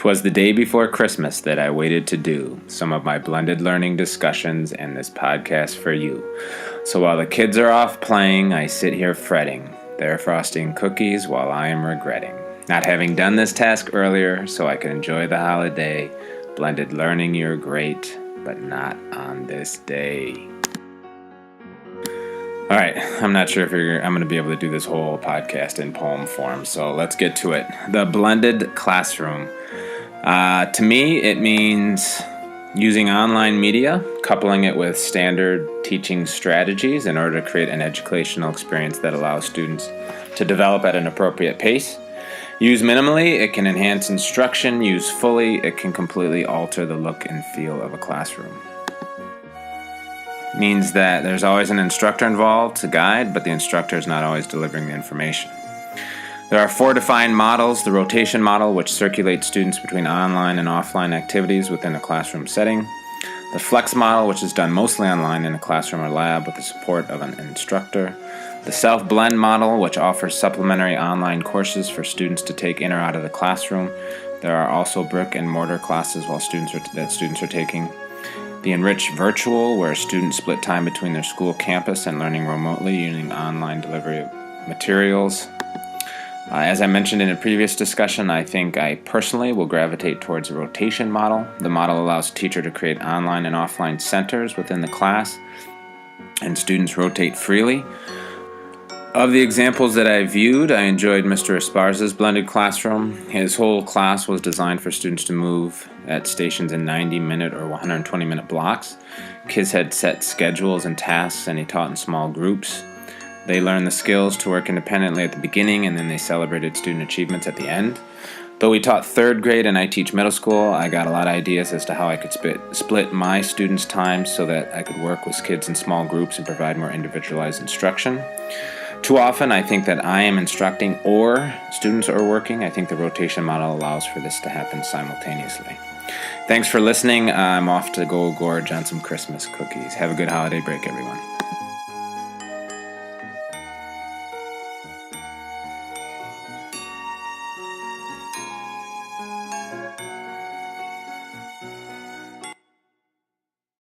'Twas the day before Christmas that I waited to do some of my blended learning discussions and this podcast for you. So while the kids are off playing, I sit here fretting. They're frosting cookies while I am regretting not having done this task earlier so I could enjoy the holiday. Blended learning, you're great, but not on this day. All right, I'm not sure if I'm going to be able to do this whole podcast in poem form, so let's get to it. The blended classroom. To me, it means using online media, coupling it with standard teaching strategies in order to create an educational experience that allows students to develop at an appropriate pace. Used minimally, it can enhance instruction. Used fully, it can completely alter the look and feel of a classroom. Means that there's always an instructor involved to guide, but the instructor is not always delivering the information. There are 4 defined models: the rotation model, which circulates students between online and offline activities within a classroom setting; the flex model, which is done mostly online in a classroom or lab with the support of an instructor; the self-blend model, which offers supplementary online courses for students to take in or out of the classroom. There are also brick and mortar classes that students are taking; the enriched virtual, where students split time between their school campus and learning remotely using online delivery of materials. As I mentioned in a previous discussion, I think I personally will gravitate towards a rotation model. The model allows a teacher to create online and offline centers within the class, and students rotate freely. Of the examples that I viewed, I enjoyed Mr. Esparza's blended classroom. His whole class was designed for students to move at stations in 90-minute or 120-minute blocks. Kids had set schedules and tasks, and he taught in small groups. They learned the skills to work independently at the beginning, and then they celebrated student achievements at the end. Though we taught 3rd grade and I teach middle school, I got a lot of ideas as to how I could split my students' time so that I could work with kids in small groups and provide more individualized instruction. Too often, I think that I am instructing or students are working. I think the rotation model allows for this to happen simultaneously. Thanks for listening. I'm off to go gorge on some Christmas cookies. Have a good holiday break, everyone.